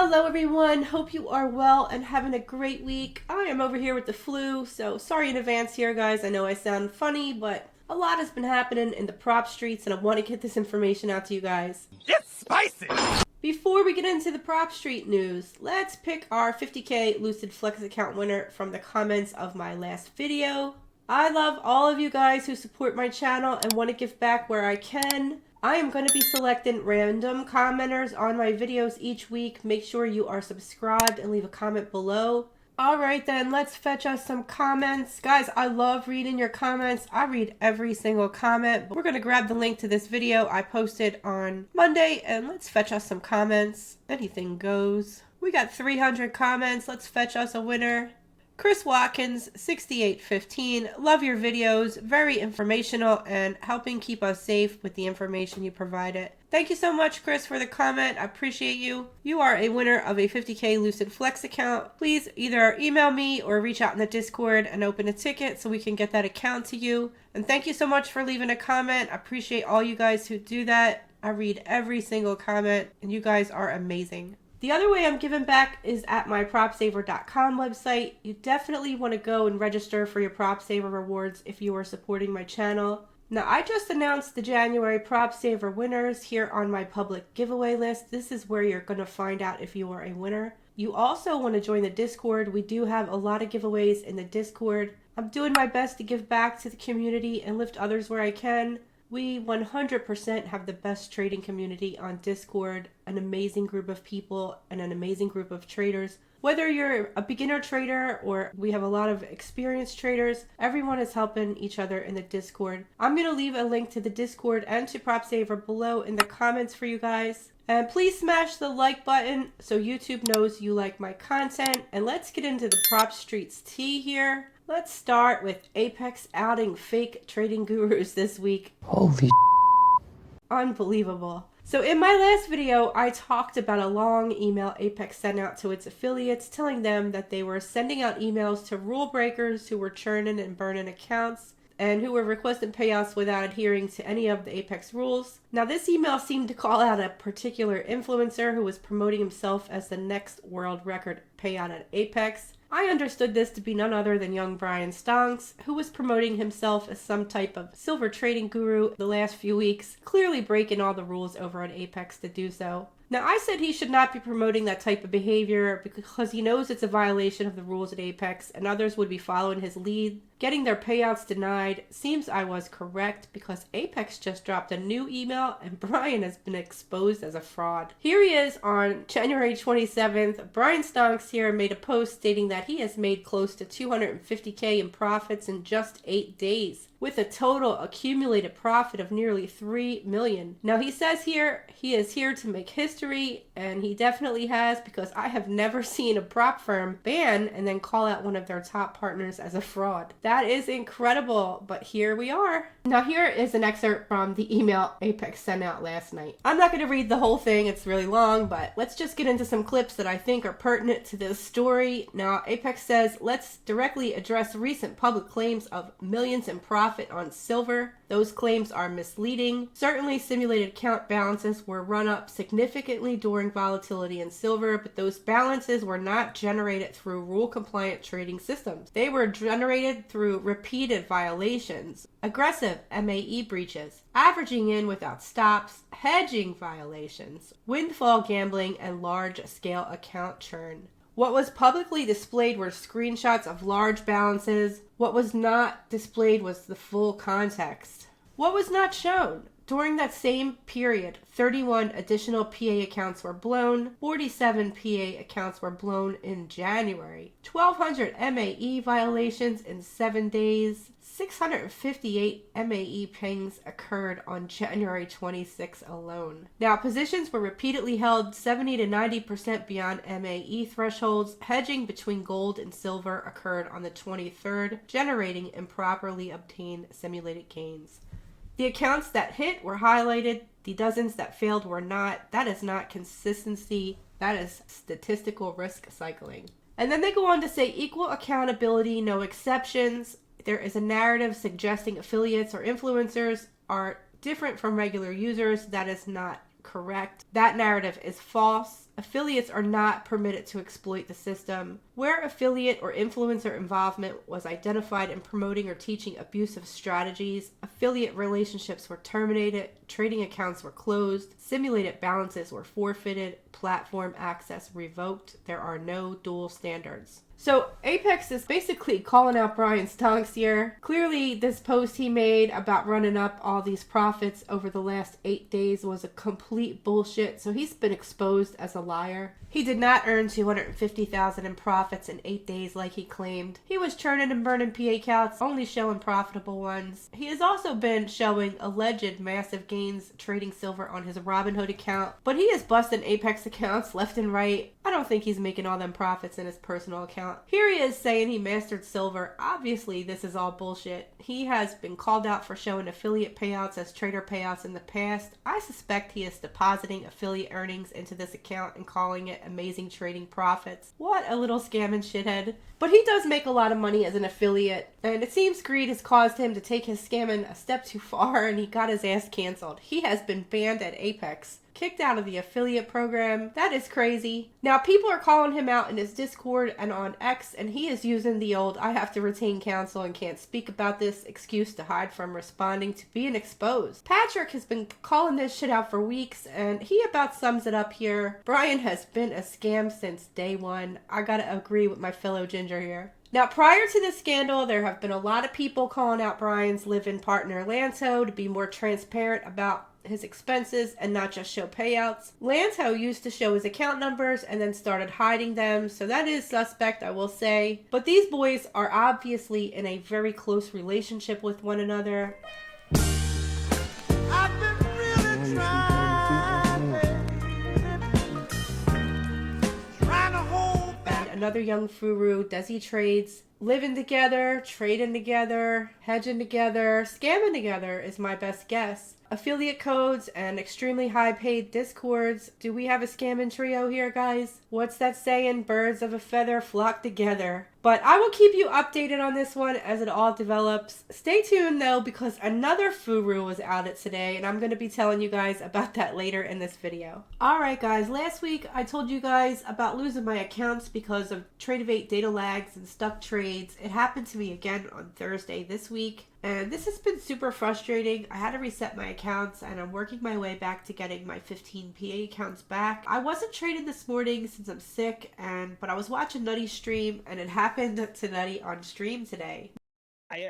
Hello everyone, hope you are well and having a great week. I am over here with the flu, so sorry in advance here guys. I know I sound funny, but a lot has been happening in the prop streets and I want to get this information out to you guys. It's spicy! Before we get into the prop street news, let's pick our 50k Lucid Flex account winner from the comments of my last video. I love all of you guys who support my channel and want to give back where I can. I am going to be selecting random commenters on my videos each week. Make sure you are subscribed and leave a comment below. Alright then, let's fetch us some comments. Guys, I love reading your comments. I read every single comment. But we're going to grab the link to this video I posted on Monday and let's fetch us some comments. Anything goes. We got 300 comments. Let's fetch us a winner. Chris Watkins, 6815, love your videos, very informational and helping keep us safe with the information you provided. Thank you so much, Chris, for the comment. I appreciate you. You are a winner of a 50k Lucid Flex account. Please either email me or reach out in the Discord and open a ticket so we can get that account to you. And thank you so much for leaving a comment. I appreciate all you guys who do that. I read every single comment and you guys are amazing. The other way I'm giving back is at my PropSaver.com website. You definitely want to go and register for your PropSaver rewards if you are supporting my channel. Now, I just announced the January PropSaver winners here on my public giveaway list. This is where you're going to find out if you are a winner. You also want to join the Discord. We do have a lot of giveaways in the Discord. I'm doing my best to give back to the community and lift others where I can. We 100% have the best trading community on Discord, an amazing group of people and an amazing group of traders. Whether you're a beginner trader or we have a lot of experienced traders, everyone is helping each other in the Discord. I'm going to leave a link to the Discord and to PropSaver below in the comments for you guys. And please smash the like button so YouTube knows you like my content. And let's get into the prop streets tea here. Let's start with Apex outing fake trading gurus this week. Holy unbelievable. So in my last video, I talked about a long email Apex sent out to its affiliates telling them that they were sending out emails to rule breakers who were churning and burning accounts and who were requesting payouts without adhering to any of the Apex rules. Now this email seemed to call out a particular influencer who was promoting himself as the next world record payout at Apex. I understood this to be none other than young Brian Stonks, who was promoting himself as some type of silver trading guru the last few weeks, clearly breaking all the rules over at Apex to do so. Now, I said he should not be promoting that type of behavior because he knows it's a violation of the rules at Apex and others would be following his lead. Getting their payouts denied seems I was correct because Apex just dropped a new email and Brian has been exposed as a fraud. Here he is on January 27th. Brian Stonks here made a post stating that he has made close to $250K in profits in just 8 days, with a total accumulated profit of nearly $3 million. Now he says here he is here to make history, and he definitely has, because I have never seen a prop firm ban and then call out one of their top partners as a fraud. That is incredible, but here we are. Now here is an excerpt from the email Apex sent out last night. I'm not going to read the whole thing, it's really long, but let's just get into some clips that I think are pertinent to this story. Now Apex says, let's directly address recent public claims of millions in profit on silver. Those claims are misleading. Certainly simulated account balances were run up significantly during volatility in silver, but those balances were not generated through rule-compliant trading systems. They were generated through repeated violations, aggressive MAE breaches, averaging in without stops, hedging violations, windfall gambling, and large-scale account churn. What was publicly displayed were screenshots of large balances. What was not displayed was the full context. What was not shown? During that same period, 31 additional PA accounts were blown, 47 PA accounts were blown in January, 1,200 MAE violations in 7 days, 658 MAE pings occurred on January 26 alone. Now, positions were repeatedly held 70 to 90% beyond MAE thresholds. Hedging between gold and silver occurred on the 23rd, generating improperly obtained simulated gains. The accounts that hit were highlighted. The dozens that failed were not. That is not consistency. That is statistical risk cycling. And then they go on to say equal accountability, no exceptions. There is a narrative suggesting affiliates or influencers are different from regular users. That is not correct. That narrative is false. affiliates are not permitted to exploit the system. Where affiliate or influencer involvement was identified in promoting or teaching abusive strategies, affiliate relationships were terminated, trading accounts were closed, simulated balances were forfeited, platform access revoked. There are no dual standards. So Apex is basically calling out Brian stonks here. Clearly, this post he made about running up all these profits over the last 8 days was a complete bullshit. So he's been exposed as a liar. He did not earn $250,000 in profits in 8 days like he claimed. He was churning and burning PA counts, only showing profitable ones. He has also been showing alleged massive gains trading silver on his Robinhood account, but he is busting Apex accounts left and right. I don't think he's making all them profits in his personal account. Here he is saying he mastered silver. Obviously, this is all bullshit. He has been called out for showing affiliate payouts as trader payouts in the past. I suspect he is depositing affiliate earnings into this account and calling it amazing trading profits. What a little scamming shithead. But he does make a lot of money as an affiliate, and it seems greed has caused him to take his scamming a step too far, and he got his ass canceled. He has been banned at Apex. Kicked out of the affiliate program. That is crazy. Now people are calling him out in his Discord and on X, and he is using the old I have to retain counsel and can't speak about this excuse to hide from responding to being exposed. Patrick has been calling this shit out for weeks, and he about sums it up here. Brian has been a scam since day one. I gotta agree with my fellow Ginger here. Now, prior to this scandal, there have been a lot of people calling out Brian's live-in partner, Lanto, to be more transparent about his expenses and not just show payouts. Lanto used to show his account numbers and then started hiding them, so that is suspect, I will say. But these boys are obviously in a very close relationship with one another. I've been really trying to hold back. And another young Furu, Desi Trades, living together, trading together, hedging together, scamming together is my best guess. Affiliate codes and extremely high paid discords. Do we have a scamming trio here, guys? What's that saying? Birds of a feather flock together. But I will keep you updated on this one as it all develops. Stay tuned though, because another Furu was outed today, and I'm going to be telling you guys about that later in this video. Alright guys, last week I told you guys about losing my accounts because of Tradovate data lags and stuck trades. It happened to me again on Thursday this week. And this has been super frustrating. I had to reset my accounts, and I'm working my way back to getting my 15 PA accounts back. I wasn't trading this morning since I'm sick, but I was watching Nutty stream, and it happened to Nutty on stream today.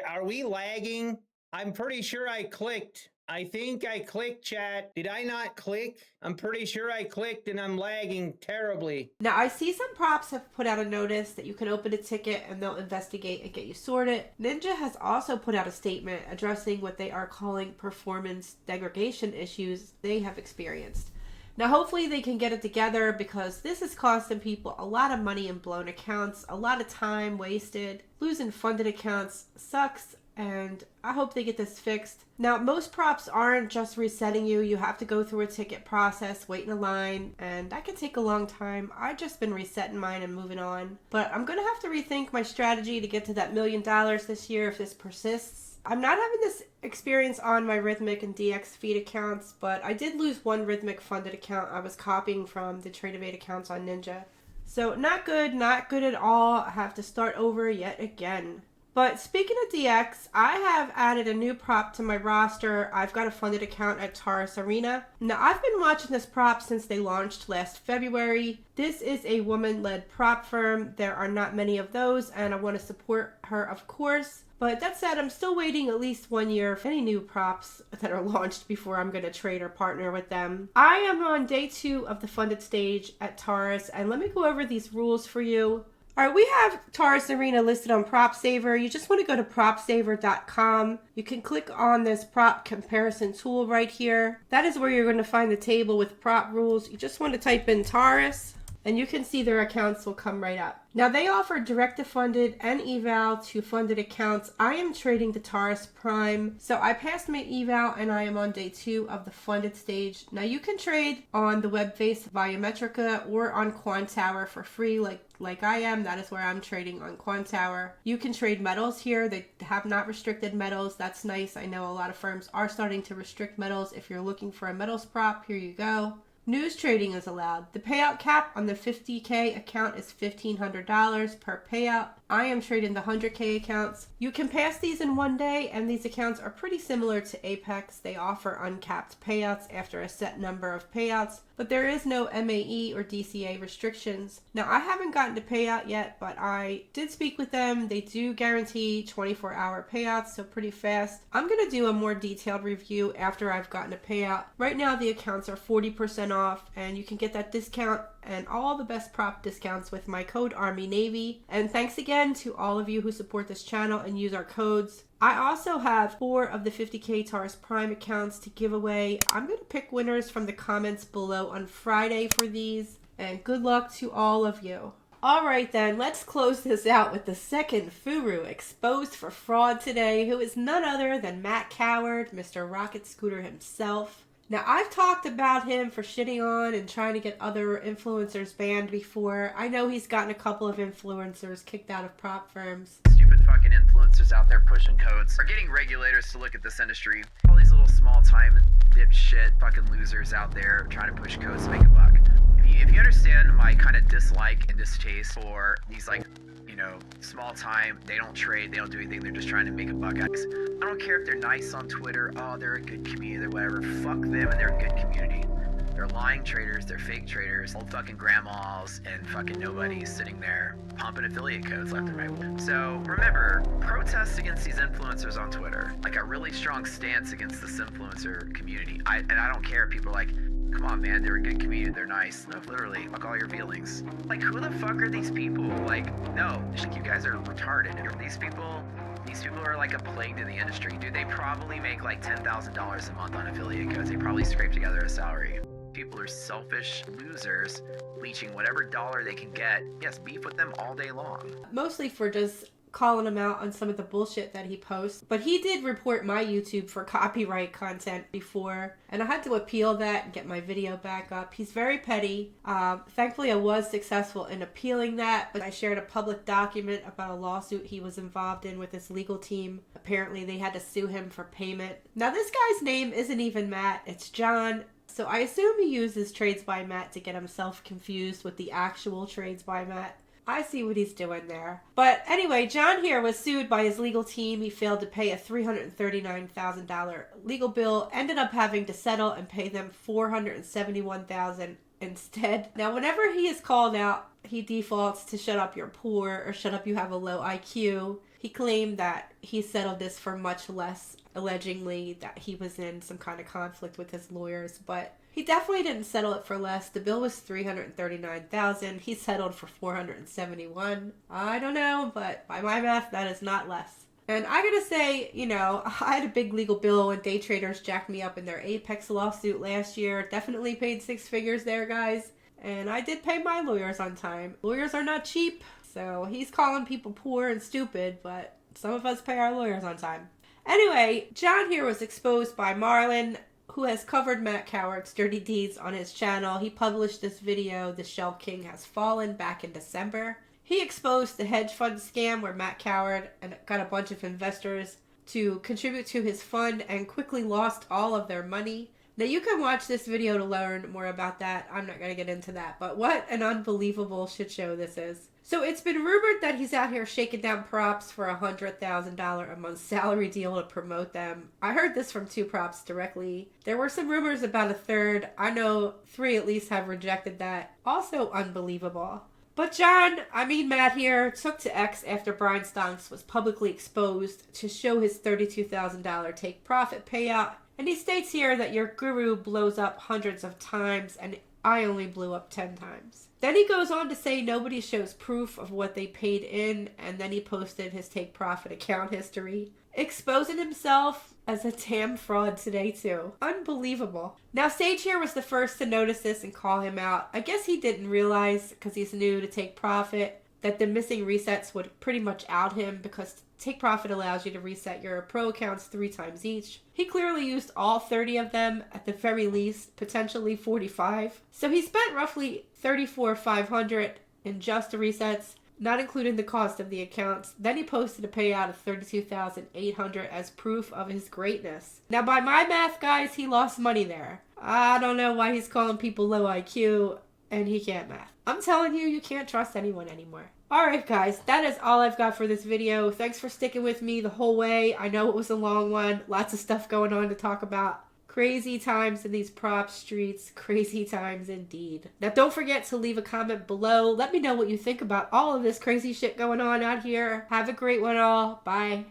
Are we lagging? I'm pretty sure I clicked. I think I clicked, chat. Did I not click? I'm pretty sure I clicked and I'm lagging terribly. Now, I see some props have put out a notice that you can open a ticket and they'll investigate and get you sorted. Ninja has also put out a statement addressing what they are calling performance degradation issues they have experienced. Now, hopefully they can get it together, because this is costing people a lot of money in blown accounts, a lot of time wasted. Losing funded accounts sucks, and I hope they get this fixed. Now, most props aren't just resetting you. You have to go through a ticket process, wait in a line, and that can take a long time. I've just been resetting mine and moving on. But I'm going to have to rethink my strategy to get to that $1 million this year if this persists. I'm not having this experience on my Rhythmic and DX feed accounts, but I did lose one Rhythmic funded account I was copying from the Tradovate accounts on Ninja. So not good at all. I have to start over yet again. But speaking of DX, I have added a new prop to my roster. I've got a funded account at Taurus Arena. Now, I've been watching this prop since they launched last February. This is a woman-led prop firm. There are not many of those, and I want to support her, of course. But that said, I'm still waiting at least 1 year for any new props that are launched before I'm going to trade or partner with them. I am on day 2 of the funded stage at Taurus, and let me go over these rules for you. Alright, we have Taurus Arena listed on PropSaver. You just want to go to propsaver.com. You can click on this prop comparison tool right here. That is where you're going to find the table with prop rules. You just want to type in Taurus, and you can see their accounts will come right up. Now, they offer direct to funded and eval to funded accounts. I am trading the Taurus Prime, so I passed my eval and I am on day 2 of the funded stage. Now, you can trade on the web face via Metrica or on Quantower for free like I am. That is where I'm trading, on Quantower. You can trade metals here. They have not restricted metals. That's nice. I know a lot of firms are starting to restrict metals. If you're looking for a metals prop, here you go. News trading is allowed. The payout cap on the 50K account is $1,500 per payout. I am trading the 100K accounts. You can pass these in one day, and these accounts are pretty similar to Apex. They offer uncapped payouts after a set number of payouts, but there is no MAE or DCA restrictions. Now, I haven't gotten to payout yet, but I did speak with them. They do guarantee 24-hour payouts, so pretty fast. I'm going to do a more detailed review after I've gotten a payout. Right now, the accounts are 40% off, and you can get that discount and all the best prop discounts with my code Army Navy. And thanks again to all of you who support this channel and use our codes. I also have 4 of the 50K Taurus Prime accounts to give away. I'm going to pick winners from the comments below on Friday for these, and good luck to all of you. Alright then, let's close this out with the second Furu exposed for fraud today, who is none other than Matt Coward, Mr. Rocket Scooter himself. Now, I've talked about him for shitting on and trying to get other influencers banned before. I know he's gotten a couple of influencers kicked out of prop firms. Stupid fucking influencers out there pushing codes are getting regulators to look at this industry. All these little small time dipshit fucking losers out there trying to push codes to make a buck. If you understand my kind of dislike and distaste for these, like, you know, small time, they don't trade, they don't do anything, they're just trying to make a buck. I don't care if they're nice on Twitter, oh, they're a good community, or whatever. Fuck them and they're a good community. They're lying traders, they're fake traders, old fucking grandmas and fucking nobodies sitting there pumping affiliate codes left and right. So remember, protest against these influencers on Twitter. Like a really strong stance against this influencer community. I don't care if people are like, come on, man, they're a good community, they're nice. No, literally, fuck all your feelings. Like, who the fuck are these people? Like, no, you guys are retarded. These people are like a plague to the industry. Dude, they probably make like $10,000 a month on affiliate codes. They probably scrape together a salary. People are selfish losers, leeching whatever dollar they can get. Yes, beef with them all day long. Mostly for just calling him out on some of the bullshit that he posts. But he did report my YouTube for copyright content before, and I had to appeal that and get my video back up. He's very petty. Thankfully, I was successful in appealing that, but I shared a public document about a lawsuit he was involved in with his legal team. Apparently, they had to sue him for payment. Now, this guy's name isn't even Matt, it's John. So I assume he uses Trades by Matt to get himself confused with the actual Trades by Matt. I see what he's doing there. But anyway, John here was sued by his legal team. He failed to pay a $339,000 legal bill, ended up having to settle and pay them $471,000 instead. Now, whenever he is called out, he defaults to shut up, you're poor, or shut up, you have a low IQ. He claimed that he settled this for much less, allegedly that he was in some kind of conflict with his lawyers, but he definitely didn't settle it for less. The bill was $339,000. He settled for $471,000. I don't know, but by my math, that is not less. And I gotta say, you know, I had a big legal bill when day traders jacked me up in their Apex lawsuit last year. Definitely paid 6 figures there, guys. And I did pay my lawyers on time. Lawyers are not cheap, so he's calling people poor and stupid, but some of us pay our lawyers on time. Anyway, John here was exposed by Marlon, who has covered Matt Coward's dirty deeds on his channel. He published this video, The Shell King Has Fallen, back in December. He exposed the hedge fund scam where Matt Coward and got a bunch of investors to contribute to his fund and quickly lost all of their money. Now, you can watch this video to learn more about that. I'm not going to get into that, but what an unbelievable shit show this is. So it's been rumored that he's out here shaking down props for a $100,000 a month salary deal to promote them. I heard this from 2 props directly. There were some rumors about a third. I know 3 at least have rejected that. Also unbelievable. But John, Matt here, took to X after Brian Stonks was publicly exposed to show his $32,000 take profit payout. And he states here that your guru blows up hundreds of times and I only blew up 10 times. Then he goes on to say nobody shows proof of what they paid in, and then he posted his take profit account history, exposing himself as a damn fraud today too. Unbelievable. Now, Sage here was the first to notice this and call him out. I guess he didn't realize, because he's new to take profit, that the missing resets would pretty much out him, because take profit allows you to reset your pro accounts 3 times each. He clearly used all 30 of them, at the very least, potentially 45. So he spent roughly $34,500 in just the resets. not including the cost of the accounts. Then he posted a payout of $32,800 as proof of his greatness. Now, by my math, guys, he lost money there. I don't know why he's calling people low IQ and he can't math. I'm telling you, you can't trust anyone anymore. Alright guys, that is all I've got for this video. Thanks for sticking with me the whole way. I know it was a long one. Lots of stuff going on to talk about. Crazy times in these prop streets. Crazy times indeed. Now don't forget to leave a comment below. Let me know what you think about all of this crazy shit going on out here. Have a great one all. Bye.